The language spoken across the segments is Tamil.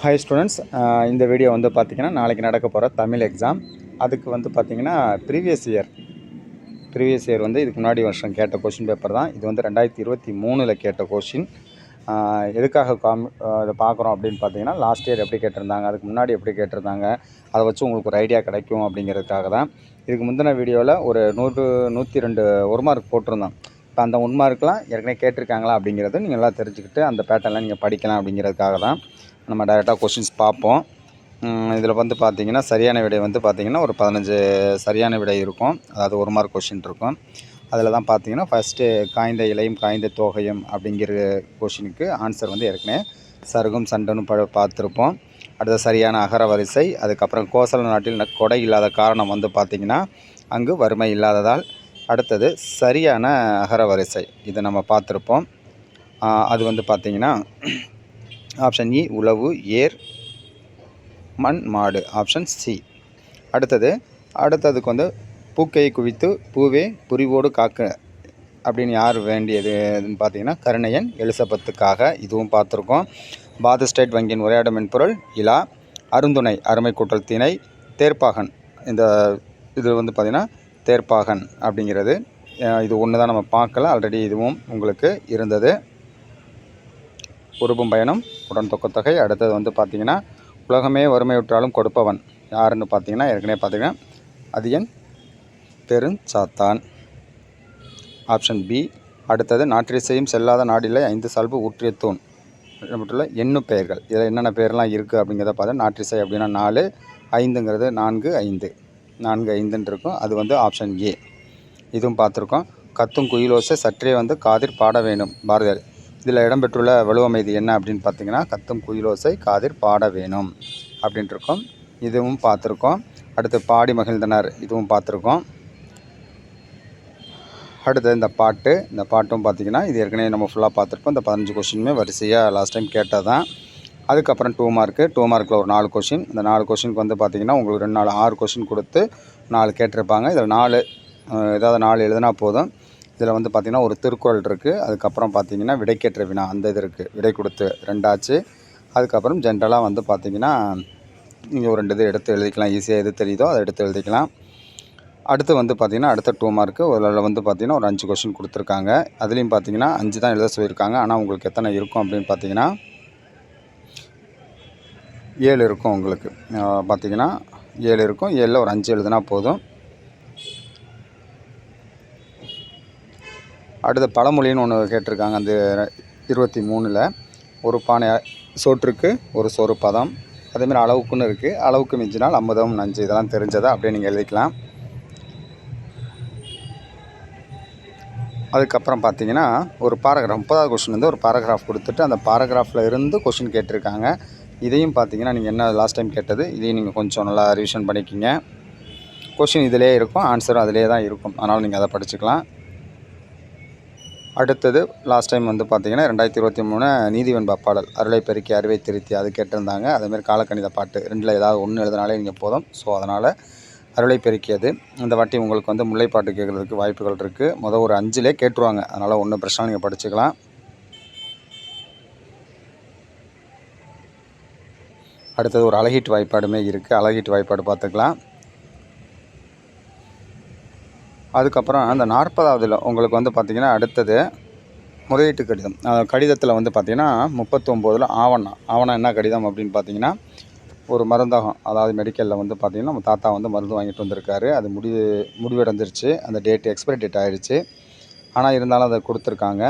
ஹாய் ஸ்டூடெண்ட்ஸ், இந்த வீடியோ வந்து பார்த்திங்கன்னா நாளைக்கு நடக்க போகிற தமிழ் எக்ஸாம். அதுக்கு வந்து பார்த்திங்கன்னா ப்ரீவியஸ் இயர் வந்து இதுக்கு முன்னாடி வருஷம் கேட்ட கொஷின் பேப்பர் தான். இது வந்து 2023 கேட்ட கொஷின். எதுக்காக இதை பார்க்குறோம் அப்படின்னு பார்த்தீங்கன்னா, லாஸ்ட் இயர் எப்படி கேட்டிருந்தாங்க, அதுக்கு முன்னாடி எப்படி கேட்டிருந்தாங்க, அதை வச்சு உங்களுக்கு ஒரு ஐடியா கிடைக்கும் அப்படிங்கிறதுக்காக தான். இதுக்கு முந்தின வீடியோவில் ஒரு 102 1 மார்க் போட்டிருந்தோம். இப்போ அந்த 1 மார்க்லாம் ஏற்கனவே கேட்டிருக்காங்களா அப்படிங்கிறது நீங்கள் எல்லாம் தெரிஞ்சுக்கிட்டு அந்த பேட்டர்லாம் நீங்கள் படிக்கலாம் அப்படிங்கிறதுக்காக தான் நம்ம டைரெக்டாக கொஷின்ஸ் பார்ப்போம். இதில் வந்து பார்த்திங்கன்னா சரியான விடை வந்து பார்த்திங்கன்னா ஒரு 15 சரியான விடை இருக்கும். அதாவது 1 மார்க் கொஷின் இருக்கும். அதில் தான் பார்த்திங்கன்னா ஃபஸ்ட்டு காய்ந்த இலையும் காய்ந்த தோகையும் அப்படிங்கிற கொஷினுக்கு ஆன்சர் வந்து ஏற்கனவே சருகும் சண்டனும் பார்த்துருப்போம். அடுத்த சரியான அகர வரிசை. அதுக்கப்புறம் கோசல நாட்டில் கொடை இல்லாத காரணம் வந்து பார்த்திங்கன்னா அங்கு வறுமை இல்லாததால். அடுத்தது சரியான அகர வரிசை, இதை நம்ம பார்த்துருப்போம். அது வந்து பார்த்திங்கன்னா ஆப்ஷன் இ உழவு, ஏர், மண், மாடு. Option C. அடுத்ததுக்கு வந்து பூக்கையை குவித்து பூவே புரிவோடு காக்க அப்படின்னு யார் வேண்டியதுன்னு பார்த்தீங்கன்னா கருணையன் எலிசபெத்துக்காக. இதுவும் பார்த்துருக்கோம். பாரத ஸ்டேட் வங்கியின் உரையாடும் மென்பொருள் இலா. அருந்துணை அருமை கூட்டல் திணை. தேர்ப்பாகன், இந்த இது வந்து பார்த்திங்கன்னா தேர்ப்பாகன் அப்படிங்கிறது இது ஒன்று தான் நம்ம பார்க்கல, ஆல்ரெடி இதுவும் உங்களுக்கு இருந்தது. உருபும் பயணம், உடன் தொக்கத்தொகை. அடுத்தது வந்து பார்த்திங்கன்னா உலகமே வறுமையுற்றாலும் கொடுப்பவன் யாருன்னு பார்த்தீங்கன்னா ஏற்கனவே பார்த்திங்கன்னா அதியன் பெருஞ்சாத்தான். Option B. அடுத்தது நாற்றிசையும் செல்லாத நாடில்லை 5 சால்பு ஊற்றிய தூண். மட்டும் எண்ணு பெயர்கள், இதில் என்னென்ன பேர்லாம் இருக்குது அப்படிங்கிறத பார்த்தா நாற்றிசை அப்படின்னா 4, 5ங்கிறது 4, 5 4, 5ன்னு இருக்கும். அது வந்து ஆப்ஷன் ஏ. இதுவும் பார்த்துருக்கோம். கத்தும் குயிலோசை சற்றே வந்து காதிர் பாட வேணும் பாரதியார். இதில் இடம்பெற்றுள்ள வலுவமைதி என்ன அப்படின்னு பார்த்தீங்கன்னா கத்தும் குயிலோசை காதிர் பாட வேணும் அப்படின்ட்டு இருக்கோம். இதுவும் பார்த்துருக்கோம். அடுத்து பாடி மகிழ்ந்தனர், இதுவும் பார்த்துருக்கோம். அடுத்து இந்த பாட்டும் பார்த்திங்கன்னா இது ஏற்கனவே நம்ம ஃபுல்லாக பார்த்துருப்போம். இந்த 15 கொஷினுமே வரிசையாக லாஸ்ட் டைம் கேட்டது தான். அதுக்கப்புறம் 2 மார்க்கில் ஒரு 4 கொஷின். இந்த 4 கொஷினுக்கு வந்து பார்த்திங்கன்னா உங்களுக்கு 2 4 6 கொஷின் கொடுத்து 4 கேட்டிருப்பாங்க. இதில் 4 ஏதாவது 4 எழுதுனா போதும். இதில் வந்து பார்த்திங்கன்னா ஒரு திருக்குறள் இருக்குது. அதுக்கப்புறம் பார்த்திங்கன்னா விடைக்கேற்ற வினா, அந்த இது இருக்குது. விடை கொடுத்து 2 ஆச்சு. அதுக்கப்புறம் ஜென்ரலாக வந்து பார்த்திங்கன்னா நீங்கள் ஒரு 2 இது எடுத்து எழுதிக்கலாம். ஈஸியாக எது தெரியுதோ அதை எடுத்து எழுதிக்கலாம். அடுத்து வந்து பார்த்திங்கன்னா அடுத்த 2 மார்க்கு அதில் வந்து பார்த்திங்கன்னா ஒரு 5 கொஷின் கொடுத்துருக்காங்க. அதுலேயும் பார்த்திங்கன்னா 5 தான் எழுத சொல்லியிருக்காங்க. ஆனால் உங்களுக்கு எத்தனை இருக்கும் அப்படின்னு பார்த்திங்கன்னா 7 இருக்கும். உங்களுக்கு பார்த்திங்கன்னா 7 இருக்கும். 7ல் ஒரு 5 எழுதுனா போதும். அடுத்து பழமொழின்னு ஒன்று கேட்டிருக்காங்க. அந்த 23ல் ஒரு பானை சோற்றுக்கு ஒரு சோறு பதம். அதேமாதிரி அளவுக்குன்னு இருக்குது. அளவுக்கு மிஞ்சினால் அமுதம் நஞ்சு. இதெல்லாம் தெரிஞ்சதை அப்படியே நீங்கள் எழுதிக்கலாம். அதுக்கப்புறம் பார்த்தீங்கன்னா ஒரு பாராகிராஃப் 30வது கொஷின் வந்து ஒரு பாராகிராஃப் கொடுத்துட்டு அந்த பாராகிராஃபில் இருந்து கொஷின் கேட்டிருக்காங்க. இதையும் பார்த்தீங்கன்னா நீங்கள் என்ன லாஸ்ட் டைம் கேட்டது இதையும் நீங்கள் கொஞ்சம் நல்லா ரிவிஷன் பண்ணிக்கிங்க. கொஷின் இதிலே இருக்கும், ஆன்சரும் அதிலே தான் இருக்கும். அதனால் நீங்கள் அதை படிச்சுக்கலாம். அடுத்தது லாஸ்ட் டைம் வந்து பார்த்திங்கன்னா 2023 நீதிவெண்பா பாடல் அருளை பெருக்கி அறிவை திருத்தி அது கேட்டிருந்தாங்க. அதேமாதிரி காலக்கணித பாட்டு 2ல் ஏதாவது ஒன்று எழுதினாலே நீங்கள் போதும். ஸோ அதனால் அருளை பெருக்கியது. இந்த வாட்டி உங்களுக்கு வந்து முல்லைப்பாட்டு கேட்குறதுக்கு வாய்ப்புகள் இருக்குது. ஒரு 5லே கேட்டுருவாங்க. அதனால் ஒன்றும் பிரச்சனை, நீங்கள் படிச்சுக்கலாம். அடுத்தது ஒரு அழகீட்டு வாய்ப்பாடுமே இருக்குது. அழகீட்டு வாய்ப்பாடு பார்த்துக்கலாம். அதுக்கப்புறம் அந்த 40வதுல உங்களுக்கு வந்து பார்த்திங்கன்னா அடுத்தது முறையீட்டு கடிதம். கடிதத்தில் வந்து பார்த்திங்கன்னா 39ல் ஆவணம் என்ன கடிதம் அப்படின்னு பார்த்திங்கன்னா ஒரு மருந்தகம், அதாவது மெடிக்கலில் வந்து பார்த்திங்கன்னா நம்ம தாத்தா வந்து மருந்து வாங்கிட்டு வந்திருக்காரு. அது முடிவடைஞ்சிருச்சு. அந்த எக்ஸ்பைரி டேட் ஆகிடுச்சு. ஆனால் இருந்தாலும் அதை கொடுத்துருக்காங்க.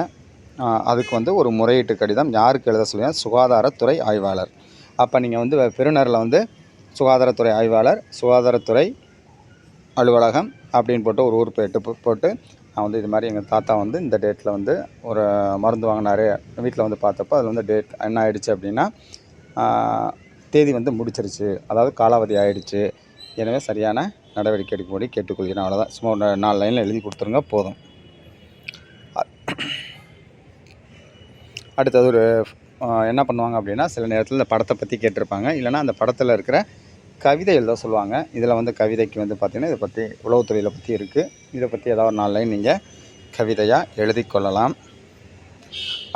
அதுக்கு வந்து ஒரு முறையீட்டு கடிதம் யாருக்கு எழுத சொல்லுங்கள்? சுகாதாரத்துறை ஆய்வாளர். அப்போ நீங்கள் வந்து பெறுநரில் வந்து சுகாதாரத்துறை ஆய்வாளர், சுகாதாரத்துறை அலுவலகம் அப்படின்னு போட்டு ஒரு ஊர் போட்டு நான் வந்து இது மாதிரி எங்கள் தாத்தா வந்து இந்த டேட்டில் வந்து ஒரு மருந்து வாங்கினார், வீட்டில் வந்து பார்த்தப்போ அதில் வந்து டேட் என்ன ஆகிடுச்சு அப்படின்னா தேதி வந்து முடிச்சிருச்சு, அதாவது காலாவதி ஆகிடுச்சு. எனவே சரியான நடவடிக்கை எடுக்கும்படி கேட்டுக்கொள்கிறேன். அவ்வளோதான். சும்மா ஒரு 4 லைனில் எழுதி கொடுத்துருங்க போதும். அடுத்தது ஒரு என்ன பண்ணுவாங்க அப்படின்னா சில நேரத்தில் இந்த படத்தை பற்றி கேட்டிருப்பாங்க. இல்லைனா அந்த படத்தில் இருக்கிற கவிதை எழுத சொல்லுவாங்க. இதில் வந்து கவிதைக்கு வந்து பார்த்திங்கன்னா இதை பற்றி உளவுத்துறையில் பற்றி இருக்குது. இதை பற்றி ஏதாவது ஒரு 4 லைன் நீங்கள் கவிதையாக எழுதி கொள்ளலாம்.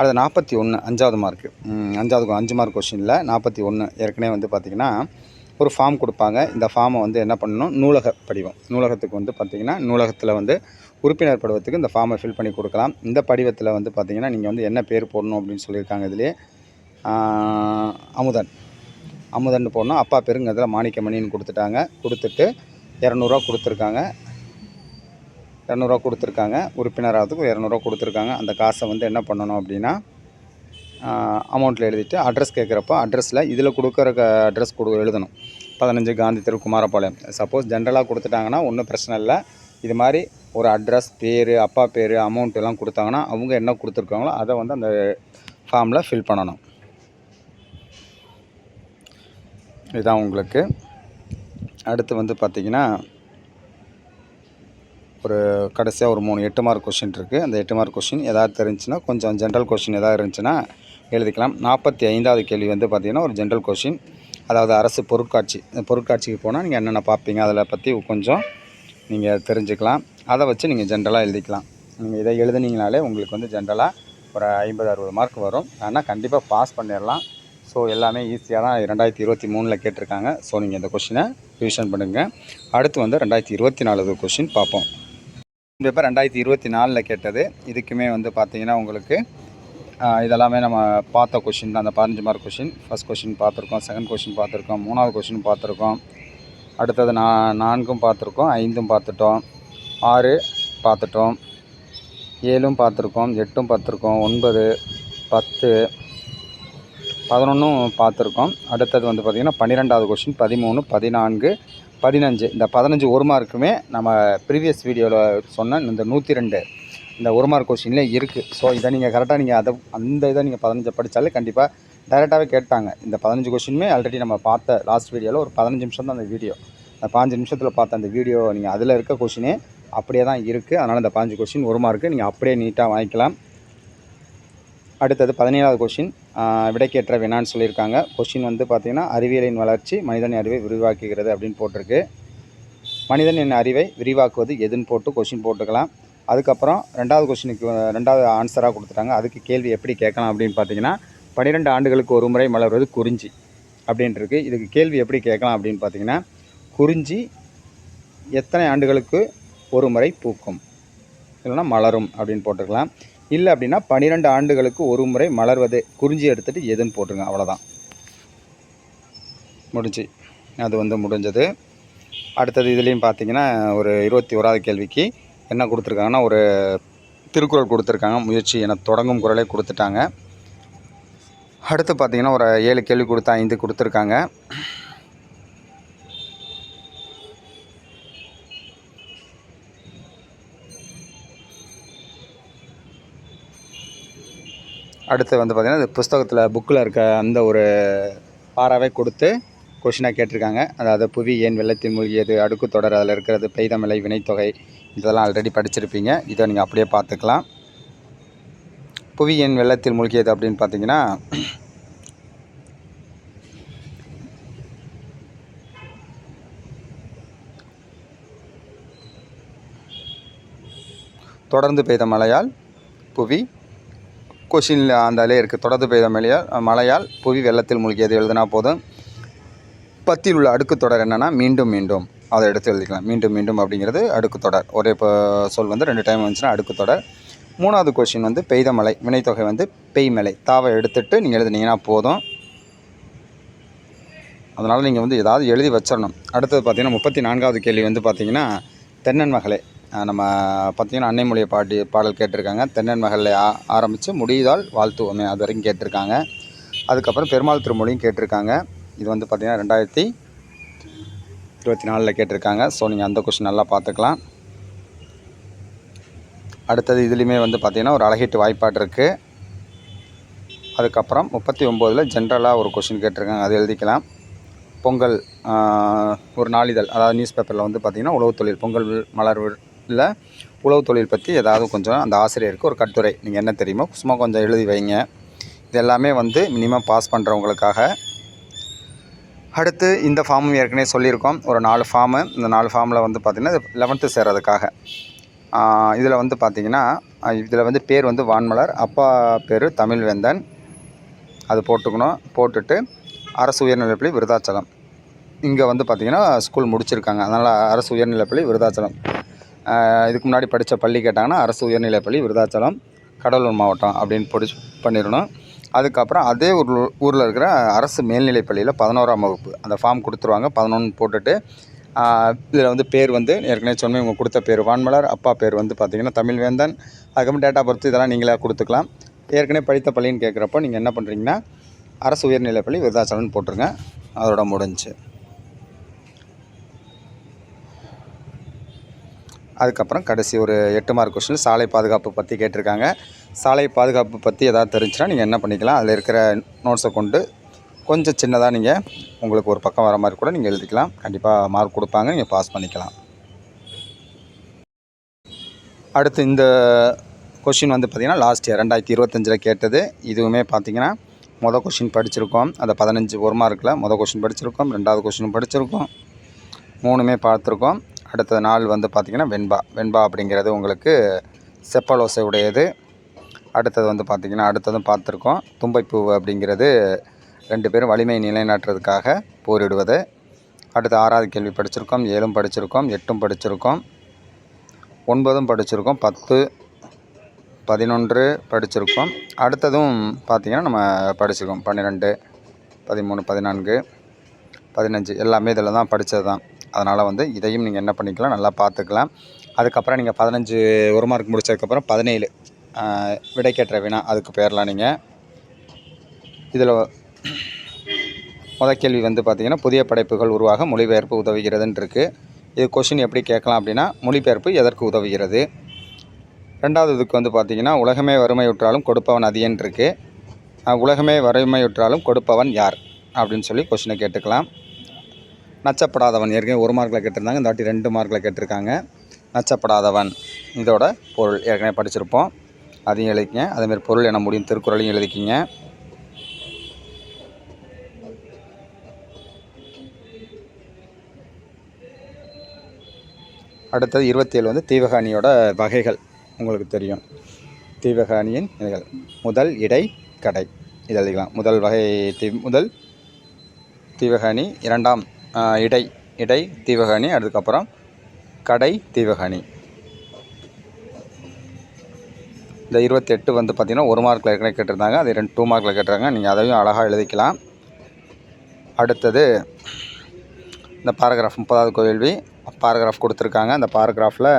அடுத்து 41 5வது மார்க்கு 5 மார்க் கொஷினில் 41 ஏற்கனவே வந்து பார்த்திங்கன்னா ஒரு ஃபார்ம் கொடுப்பாங்க. இந்த ஃபார்மை வந்து என்ன பண்ணணும், நூலக படிவம், நூலகத்துக்கு வந்து பார்த்திங்கன்னா நூலகத்தில் வந்து உறுப்பினர் படிவத்துக்கு இந்த ஃபார்மை ஃபில் பண்ணி கொடுக்கலாம். இந்த படிவத்தில் வந்து பார்த்திங்கன்னா நீங்கள் வந்து என்ன பேர் போடணும் அப்படின்னு சொல்லியிருக்காங்க. இதிலே அமுதன் போடணும். அப்பா பேருங்க இதில் மாணிக்கமணின்னு கொடுத்துட்டாங்க. கொடுத்துட்டு 200 கொடுத்துருக்காங்க. உறுப்பினராகிறதுக்கு 200 கொடுத்துருக்காங்க. அந்த காசை வந்து என்ன பண்ணணும் அப்படின்னா அமௌண்ட்டில் எழுதிட்டு அட்ரஸ் கேட்குறப்போ அட்ரஸில் இதில் கொடுக்குற அட்ரஸ் எழுதணும். 15 காந்தி தெரு குமாரபாளையம். சப்போஸ் ஜென்ரலாக கொடுத்துட்டாங்கன்னா ஒன்றும் பிரச்சனை இல்லை. இது மாதிரி ஒரு அட்ரஸ், பேர், அப்பா பேர், அமௌண்ட் எல்லாம் கொடுத்தாங்கன்னா அவங்க என்ன கொடுத்துருக்காங்களோ அதை வந்து அந்த ஃபார்மில் ஃபில் பண்ணணும். இதுதான் உங்களுக்கு. அடுத்து வந்து பார்த்திங்கன்னா ஒரு கடைசியாக ஒரு 3 8 மார்க் கொஷின் இருக்குது. அந்த 8 மார்க் கொஷின் எதாவது தெரிஞ்சுன்னா கொஞ்சம் ஜென்ரல் கொஷின் எதாவது இருந்துச்சுன்னா எழுதிக்கலாம். 45வது கேள்வி வந்து பார்த்திங்கன்னா ஒரு ஜென்ரல் கொஷின். அதாவது அரசு பொருட்காட்சி, பொருட்காட்சிக்கு போனால் நீங்கள் என்னென்ன பார்ப்பீங்க அதில் பற்றி கொஞ்சம் நீங்கள் தெரிஞ்சுக்கலாம். அதை வச்சு நீங்கள் ஜென்ரலாக எழுதிக்கலாம். நீங்கள் இதை எழுதுனீங்கனாலே உங்களுக்கு வந்து ஜென்ரலாக ஒரு 50-60 மார்க் வரும். ஆனால் கண்டிப்பாக பாஸ் பண்ணிடலாம். ஸோ எல்லாமே ஈஸியாக தான் 2023 கேட்டிருக்காங்க. ஸோ நீங்கள் இந்த கொஷினை ரிவிஷன் பண்ணுங்கள். அடுத்து வந்து 2024 கொஷின் பார்ப்போம். பேப்பர் 2024 கேட்டது. இதுக்குமே வந்து பார்த்திங்கன்னா உங்களுக்கு இதெல்லாமே நம்ம பார்த்த கொஷின் தான். அந்த 15 மார்க் கொஷின். ஃபஸ்ட் கொஷின் பார்த்துருக்கோம், செகண்ட் கொஷின் பார்த்துருக்கோம், 3வது கொஷின் பார்த்துருக்கோம். அடுத்தது 4ம் பார்த்துருக்கோம், 5ம் பார்த்துட்டோம், 6 பார்த்துட்டோம், 7ம் பார்த்துருக்கோம், 8ம் பார்த்துருக்கோம், 9, 10, 11ம் பார்த்துருக்கோம். அடுத்தது வந்து பார்த்திங்கன்னா 12வது கொஷின், 13, 14, 15. இந்த 15 1 மார்க்குமே நம்ம ப்ரீவியஸ் வீடியோவில் சொன்ன இந்த 102 இந்த 1 மார்க் கொஷின்லேயே இருக்குது. ஸோ இதை நீங்கள் கரெக்டாக நீங்கள் அந்த இதை நீங்கள் 15 படித்தாலே கண்டிப்பாக டைரெக்டாகவே கேட்டாங்க. இந்த 15 கொஷினுமே ஆல்ரெடி நம்ம பார்த்த லாஸ்ட் வீடியோவில் ஒரு 15 நிமிஷம் தான் அந்த வீடியோ. அந்த 15 நிமிஷத்தில் பார்த்த அந்த வீடியோ நீங்கள் அதில் இருக்க கொஷினே அப்படியே தான் இருக்குது. அதனால் இந்த 15 கொஷின் 1 மார்க்கு நீங்கள் அப்படியே நீட்டாக வாங்கிக்கலாம். அடுத்தது 17வது கொஷின் விடைக்கேற்ற வினான்னு சொல்லியிருக்காங்க. கொஷின் வந்து பார்த்திங்கன்னா அறிவியலின் வளர்ச்சி மனிதனின் அறிவை விரிவாக்குகிறது அப்படின்னு போட்டிருக்கு. மனிதனின் அறிவை விரிவாக்குவது எதுன்னு போட்டு கொஷின் போட்டுக்கலாம். அதுக்கப்புறம் 2வது கொஷினுக்கு 2வது ஆன்சராக கொடுத்துட்டாங்க. அதுக்கு கேள்வி எப்படி கேட்கலாம் அப்படின்னு பார்த்தீங்கன்னா 12 ஆண்டுகளுக்கு ஒரு முறை மலர்வது குறிஞ்சி அப்படின்ட்டுருக்கு. இதுக்கு கேள்வி எப்படி கேட்கலாம் அப்படின்னு பார்த்தீங்கன்னா குறிஞ்சி எத்தனை ஆண்டுகளுக்கு ஒரு முறை பூக்கும் இல்லைன்னா மலரும் அப்படின்னு போட்டுக்கலாம். இல்லை அப்படின்னா 12 ஆண்டுகளுக்கு ஒரு முறை மலர்வது குறிஞ்சி எடுத்துகிட்டு எதுன்னு போட்டுருங்க. அவ்வளோதான், முடிஞ்சு. அது வந்து முடிஞ்சது. அடுத்தது இதுலேயும் பார்த்திங்கன்னா ஒரு 21வது கேள்விக்கு என்ன கொடுத்துருக்காங்கன்னா ஒரு திருக்குறள் கொடுத்துருக்காங்க. முயற்சி என தொடங்கும் குறளை கொடுத்துட்டாங்க. அடுத்து பார்த்திங்கன்னா ஒரு 7 கேள்வி கொடுத்தா 5 கொடுத்துருக்காங்க. அடுத்து வந்து பார்த்திங்கன்னா இந்த புஸ்தகத்தில் புக்கில் இருக்க அந்த ஒரு பாராவே கொடுத்து கொஷினாக கேட்டிருக்காங்க. அதாவது புவி ஏன் வெள்ளத்தில் மூழ்கியது, அடுக்கு தொடர், அதில் இருக்கிறது பெய்தமழை, வினைத்தொகை, இதெல்லாம் ஆல்ரெடி படிச்சிருப்பீங்க. இதை நீங்கள் அப்படியே பார்த்துக்கலாம். புவி ஏன் வெள்ளத்தில் மூழ்கியது அப்படின்னு பார்த்தீங்கன்னா தொடர்ந்து பெய்த மழையால் புவி, கொஷினில் அந்தாலே இருக்குது, தொடர்ந்து பெய்த மழையால் புவி வெள்ளத்தில் மூழ்கியது எழுதினா போதும். 10ல் உள்ள அடுக்கு தொடர் என்னென்னா மீண்டும் மீண்டும், அதை எடுத்து எழுதிக்கலாம். மீண்டும் மீண்டும் அப்படிங்கிறது அடுக்கு தொடர். ஒரே சொல் வந்து 2 டைம் வந்துச்சுன்னா அடுக்கு தொடர். 3வது கொஷின் வந்து பெய்த மழை, வினைத்தொகை வந்து பெய்மலை, தாவை எடுத்துகிட்டு நீங்கள் எழுதுனீங்கன்னா போதும். அதனால் நீங்கள் வந்து ஏதாவது எழுதி வச்சிடணும். அடுத்தது பார்த்திங்கன்னா 34வது கேள்வி வந்து பார்த்திங்கன்னா தென்னன் மகளே. நம்ம பார்த்திங்கன்னா அன்னை மொழியை பாடல் கேட்டிருக்காங்க. தென்னன் மகளில் ஆரம்பித்து முடியுதால் வாழ்த்துவோமே அது வரைக்கும் கேட்டிருக்காங்க. அதுக்கப்புறம் பெருமாள் திருமொழியும் கேட்டிருக்காங்க. இது வந்து பார்த்திங்கன்னா 2024 கேட்டிருக்காங்க. ஸோ நீங்கள் அந்த கொஷின் நல்லா பார்த்துக்கலாம். அடுத்தது இதுலேயுமே வந்து பார்த்திங்கன்னா ஒரு அழகீட்டு வாய்ப்பாடு இருக்குது. அதுக்கப்புறம் 39ல் ஜென்ரலாக ஒரு கொஷின் கேட்டிருக்காங்க, அது எழுதிக்கலாம். பொங்கல் ஒரு நாளிதழ், அதாவது நியூஸ் பேப்பரில் வந்து பார்த்திங்கன்னா உழவு தொழில், பொங்கல் மலர்வில் உழவு தொழில் பற்றி ஏதாவது கொஞ்சம் அந்த ஆசிரியருக்கு ஒரு கட்டுரை நீங்கள் என்ன தெரியுமோ சும்மா கொஞ்சம் எழுதி வைங்க. இது எல்லாமே வந்து மினிமம் பாஸ் பண்ணுறவங்களுக்காக. அடுத்து இந்த ஃபார்மும் ஏற்கனவே சொல்லியிருக்கோம், ஒரு 4 ஃபார்மு. இந்த 4 ஃபார்மில் வந்து பார்த்திங்கன்னா 11th சேர்றதுக்காக. இதில் வந்து பார்த்திங்கன்னா இதில் வந்து பேர் வந்து வான்மலர், அப்பா பேர் தமிழ்வேந்தன், அது போட்டுக்கணும். போட்டுட்டு அரசு உயர்நிலைப்பள்ளி விருதாச்சலம், இங்கே வந்து பார்த்திங்கன்னா ஸ்கூல் முடிச்சிருக்காங்க. அதனால் அரசு உயர்நிலைப்பள்ளி விருதாச்சலம். இதுக்கு முன்னாடி படித்த பள்ளி கேட்டாங்கன்னா அரசு உயர்நிலைப்பள்ளி விருதாச்சலம், கடலூர் மாவட்டம் அப்படின்னு பண்ணிடணும். அதுக்கப்புறம் அதே ஊரில் இருக்கிற அரசு மேல்நிலைப்பள்ளியில் 11ஆம் வகுப்பு அந்த ஃபார்ம் கொடுத்துருவாங்க. 11 போட்டுட்டு இதில் வந்து பேர் வந்து ஏற்கனவே சொன்னேன், இவங்க கொடுத்த பேர் வான்மலர், அப்பா பேர் வந்து பார்த்திங்கன்னா தமிழ்வேந்தன். அதுக்கப்புறம் டேட் ஆஃப் பர்த் இதெல்லாம் நீங்களே கொடுத்துக்கலாம். ஏற்கனவே படித்த பள்ளின்னு கேட்குறப்போ நீங்கள் என்ன பண்ணுறீங்கன்னா அரசு உயர்நிலைப்பள்ளி விருதாச்சலம்னு போட்டுருங்க. அதோட முடிஞ்சு. அதுக்கப்புறம் கடைசி ஒரு 8 மார்க் கொஸ்டின் சாலை பாதுகாப்பு பற்றி கேட்டிருக்காங்க. சாலை பாதுகாப்பு பற்றி எதாவது தெரிஞ்சுன்னா நீங்கள் என்ன பண்ணிக்கலாம், அதில் இருக்கிற நோட்ஸை கொண்டு கொஞ்சம் சின்னதாக நீங்கள் உங்களுக்கு ஒரு பக்கம் வர மாதிரி கூட நீங்கள் எழுதிக்கலாம். கண்டிப்பாக மார்க் கொடுப்பாங்க, நீங்கள் பாஸ் பண்ணிக்கலாம். அடுத்து இந்த கொஷின் வந்து பார்த்திங்கன்னா லாஸ்ட் இயர் 2025 கேட்டது. இதுவுமே பார்த்திங்கன்னா மொதல் கொஷின் படிச்சிருக்கோம். அந்த 15 1 மார்க்கில் மொதல் கொஷின் படிச்சிருக்கோம், 2வது கொஷினும் படிச்சிருக்கோம், 3மே பார்த்துருக்கோம். அடுத்த நாள் வந்து பார்த்திங்கன்னா வெண்பா அப்படிங்கிறது உங்களுக்கு செப்பலோசை உடையது. அடுத்தது வந்து பார்த்திங்கன்னா அடுத்ததும் பார்த்துருக்கோம். தும்பைப்பூ அப்படிங்கிறது 2 பேரும் வலிமை நிலைநாட்டுறதுக்காக போரிடுவது. அடுத்து 6வது கேள்வி படிச்சிருக்கோம், 7ம் படிச்சிருக்கோம், 8ம் படிச்சிருக்கோம், 9ம் படிச்சிருக்கோம், 10, 11 படிச்சிருக்கோம். அடுத்ததும் பார்த்திங்கன்னா நம்ம படிச்சிருக்கோம் 12, 13, 14, 15 எல்லாமே இதில் தான் படித்தது தான். அதனால் வந்து இதையும் நீங்கள் என்ன பண்ணிக்கலாம், நல்லா பார்த்துக்கலாம். அதுக்கப்புறம் நீங்கள் 15 1 மார்க் முடித்ததுக்கப்புறம் 17 விடைக்கேற்ற வினா அதுக்கு பேரலாம். நீங்கள் இதில் முதல் கேள்வி வந்து பார்த்திங்கன்னா புதிய படைப்புகள் உருவாக மொழிபெயர்ப்பு உதவுகிறதுன்னு இருக்குது. இது கொஷின் எப்படி கேட்கலாம் அப்படின்னா மொழிபெயர்ப்பு எதற்கு உதவுகிறது. 2வது இதுக்கு வந்து பார்த்திங்கன்னா உலகமே வறுமையுற்றாலும் கொடுப்பவன் அதியன் இருக்குது. உலகமே வறுமையுற்றாலும் கொடுப்பவன் யார் அப்படின்னு சொல்லி கொஷினை கேட்டுக்கலாம். நச்சப்படாதவன் ஏற்கனவே 1 மார்க்கில் கேட்டிருந்தாங்க, இந்த வாட்டி 2 மார்க்கில் கேட்டிருக்காங்க. நச்சப்படாதவன் இதோட பொருள் ஏற்கனவே படிச்சிருப்போம், அதையும் எழுதிக்கிங்க. அதேமாதிரி பொருள் என முடியும் திருக்குறளையும் எழுதிக்கிங்க. அடுத்தது 27 வந்து தீவகாணியோட வகைகள் உங்களுக்கு தெரியும். தீவகாணியின் நிலைகள் முதல், இடை, கடை இது எழுதிக்கலாம். முதல் வகை முதல் தீவகாணி, 2ஆம் இடை தீவகாணி, அதுக்கப்புறம் கடை தீவகாணி. இந்த 28 வந்து பார்த்திங்கன்னா 1 மார்க்கில் ஏற்கனவே கேட்டிருந்தாங்க, அது 2 மார்க்கில் கேட்டிருக்காங்க. நீங்கள் அதையும் அழகாக எழுதிக்கலாம். அடுத்தது இந்த பாராகிராஃப் 30வது கேள்வி பாராகிராஃப் கொடுத்துருக்காங்க. அந்த பாராகிராஃபில்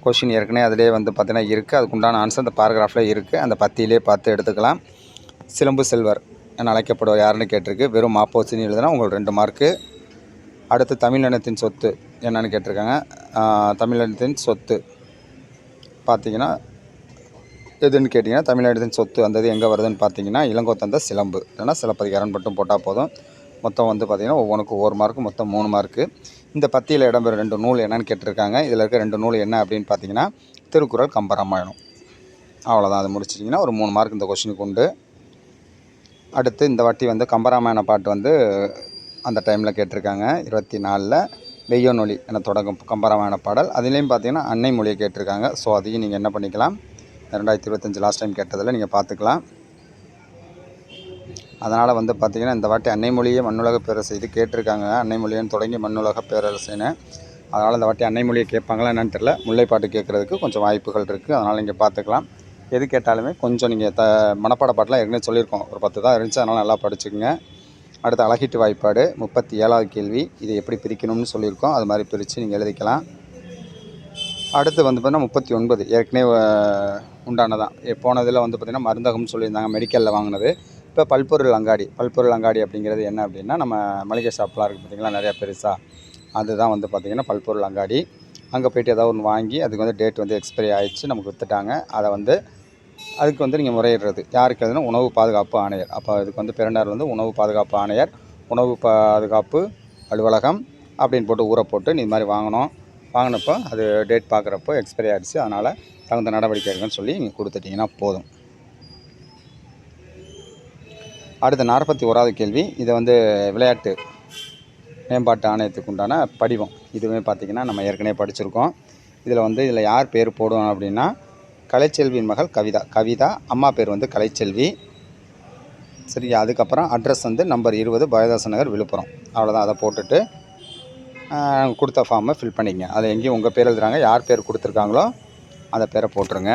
கொஷின் ஏற்கனவே அதிலே வந்து பார்த்திங்கன்னா இருக்குது, அதுக்குண்டான ஆன்சர் அந்த பாராகிராஃபில் இருக்குது. அந்த பத்தியிலே பார்த்து எடுத்துக்கலாம். சிலம்பு செல்வர் என அழைக்கப்படுவார் யாருன்னு கேட்டிருக்கு. வெறும் ஆப்போசிட்னு எழுதுனா உங்களுக்கு 2 மார்க்கு. அடுத்து தமிழினத்தின் சொத்து என்னென்னு கேட்டிருக்காங்க. தமிழினத்தின் சொத்து பார்த்திங்கன்னா எதுன்னு கேட்டிங்கன்னா தமிழினத்தின் சொத்து அந்த இது எங்கே வருதுன்னு பார்த்தீங்கன்னா இளங்கோத்தந்த சிலம்பு இல்லைனா சிலப்பதிகாரம் மட்டும் போட்டால் போதும். மொத்தம் வந்து பார்த்திங்கன்னா ஒவ்வொன்றுக்கும் 1 மார்க்கு, மொத்தம் 3 மார்க்கு. இந்த பத்தியில் இடம்பெறும் 2 நூல் என்னென்னு கேட்டிருக்காங்க. இதில் இருக்க 2 நூல் என்ன அப்படின்னு பார்த்தீங்கன்னா திருக்குறள், கம்பராமாயணம். அவ்வளோதான், அது முடிச்சிட்டிங்கன்னா ஒரு 3 மார்க் இந்த கொஷினுக்கு உண்டு. அடுத்து இந்த வாட்டி வந்து கம்பராமாயண பாட்டு வந்து அந்த டைமில் கேட்டிருக்காங்க. 24ல் வெய்யோனொலி என தொடங்கும் கம்பராமாயண பாடல். அதுலேயும் பார்த்தீங்கன்னா அன்னை மொழியை கேட்டிருக்காங்க. ஸோ அதையும் நீங்கள் என்ன பண்ணிக்கலாம், 2025 லாஸ்ட் டைம் கேட்டதில் நீங்கள் பார்த்துக்கலாம். அதனால் வந்து பார்த்திங்கன்னா இந்த வாட்டி அன்னை மொழியே மண்ணுலக பேரரசு இது கேட்டிருக்காங்க. அன்னை மொழியன்னு தொடங்கி மண்ணுலக பேரரசுன்னு. அதனால் இந்த வாட்டி அன்னை மொழியை கேட்பாங்களா என்னன்னு தெரியல. முல்லைப்பாட்டு கேட்குறதுக்கு கொஞ்சம் வாய்ப்புகள் இருக்குது. அதனால் நீங்கள் பார்த்துக்கலாம். எது கேட்டாலுமே கொஞ்சம் நீங்கள் மனப்பாட பாட்டெலாம் ஏற்கனவே சொல்லியிருக்கோம், ஒரு 10 தான் இருந்துச்சு. அதனால் நல்லா படிச்சுக்கோங்க. அடுத்து அழகீட்டு வாய்ப்பாடு 37வது கேள்வி. இதை எப்படி பிரிக்கணும்னு சொல்லியிருக்கோம், அது மாதிரி பிரித்து நீங்கள் எழுதிக்கலாம். அடுத்து வந்து பார்த்திங்கன்னா 39 ஏற்கனவே உண்டானதான். போனதில் வந்து பார்த்திங்கன்னா மருந்தகம்னு சொல்லியிருந்தாங்க, மெடிக்கலில் வாங்கினது. இப்போ பல்பொருள் அங்காடி அப்படிங்கிறது என்ன அப்படின்னா நம்ம மளிகை ஷாப்லாம் இருக்குது பார்த்திங்களா நிறையா பெருசாக, அதுதான் வந்து பார்த்திங்கன்னா பல்பொருள் அங்காடி. அங்கே போய்ட்டு ஏதாவது ஒன்று வாங்கி அதுக்கு வந்து டேட் வந்து எக்ஸ்பைரி ஆகிடுச்சு, நமக்கு விற்றுட்டாங்க. அதை வந்து அதுக்கு வந்து நீங்கள் முறையிடுறது யாருக்கு எதுனா உணவு பாதுகாப்பு ஆணையர். அப்போ இதுக்கு வந்து பிறனார் வந்து உணவு பாதுகாப்பு ஆணையர், உணவு பாதுகாப்பு அலுவலகம் அப்படின்னு போட்டு ஊரை போட்டு நீ இது மாதிரி வாங்கினப்போ அது டேட் பார்க்குறப்போ எக்ஸ்பைரி ஆகிடுச்சு, அதனால் தகுந்த நடவடிக்கை இருக்குன்னு சொல்லி நீங்கள் கொடுத்துட்டிங்கன்னா போதும். அடுத்த 41வது கேள்வி. இதை வந்து விளையாட்டு மேம்பாட்டு ஆணையத்துக்கு உண்டான படிவம். இதுவுமே பார்த்திங்கன்னா நம்ம ஏற்கனவே படிச்சிருக்கோம். இதில் யார் பேர் போடுவோம் அப்படின்னா கலைச்செல்வியின் மகள் கவிதா அம்மா பேர் வந்து கலைச்செல்வி. சரியா? அதுக்கப்புறம் அட்ரஸ் வந்து நம்பர் 20 பாரதிதாசன் நகர் விழுப்புரம். அவ்வளோதான். அதை போட்டுட்டு கொடுத்த ஃபார்மை ஃபில் பண்ணிக்கங்க. அதில் எங்கேயும் உங்கள் பேர் எழுதுறாங்க, யார் பேர் கொடுத்துருக்காங்களோ அந்த பேரை போட்டுருங்க.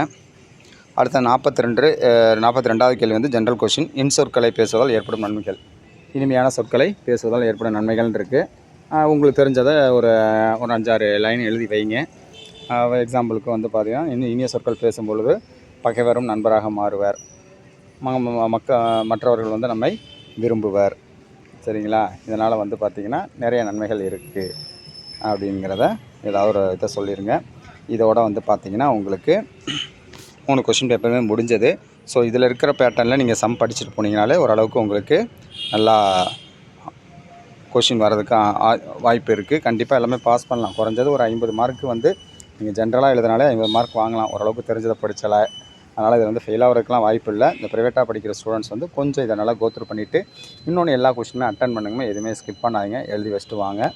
அடுத்த 42வது கேள்வி வந்து ஜென்ரல் கொஷின். இன்சொற்களை பேசுவதால் ஏற்படும் நன்மைகள். இனிமையான சொற்களை பேசுவதால் ஏற்படும் நன்மைகள்னு இருக்குது. உங்களுக்கு தெரிஞ்சதை ஒரு 5-6 லைன் எழுதி வைங்க. எக்ஸாம்பிளுக்கு வந்து பார்த்திங்கன்னா, இன்னும் இனிய சொற்கள் பேசும்பொழுது பகைவரும் நண்பராக மாறுவர், மற்றவர்கள் வந்து நம்மை விரும்புவர். சரிங்களா? இதனால் வந்து பார்த்திங்கன்னா நிறைய நன்மைகள் இருக்குது அப்படிங்கிறத ஏதாவது ஒரு இதை சொல்லிடுங்க. இதோட வந்து பார்த்திங்கன்னா உங்களுக்கு 3 கொஷின் பேப்பருமே முடிஞ்சது. ஸோ இதில் இருக்கிற பேட்டர்னில் நீங்கள் சம் படிச்சுட்டு போனீங்கனாலே ஓரளவுக்கு உங்களுக்கு நல்லா கொஷின் வர்றதுக்கு வாய்ப்பு இருக்குது. கண்டிப்பாக எல்லாமே பாஸ் பண்ணலாம். குறைஞ்சது ஒரு 50 மார்க்கு வந்து நீங்கள் ஜென்ரலாக எழுதினாலே 50 மார்க் வாங்கலாம். ஓரளவுக்கு தெரிஞ்சதை படிச்சலை. அதனால் இது வந்து ஃபெயில் ஆகிறதுக்குலாம் வாய்ப்பு இல்லை. இந்த ப்ரைவேட்டாக படிக்கிற ஸ்டூடெண்ட்ஸ் வந்து கொஞ்சம் இதை நல்லா கோத்ரூ பண்ணிவிட்டு இன்னொன்று எல்லா கொஷினுமே அட்டன் பண்ணுங்க. எதுவுமே ஸ்கிப் பண்ணாதீங்க, எழுதி வச்சுட்டு வாங்க.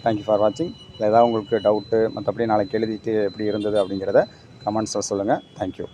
தேங்க்யூ ஃபார் வாட்சிங். இல்லை ஏதாவது உங்களுக்கு டவுட்டு மற்றபடி நாளைக்கு எழுதிட்டு எப்படி இருந்தது அப்படிங்கிறத கமெண்ட்ஸில் சொல்லுங்கள். தேங்க்யூ.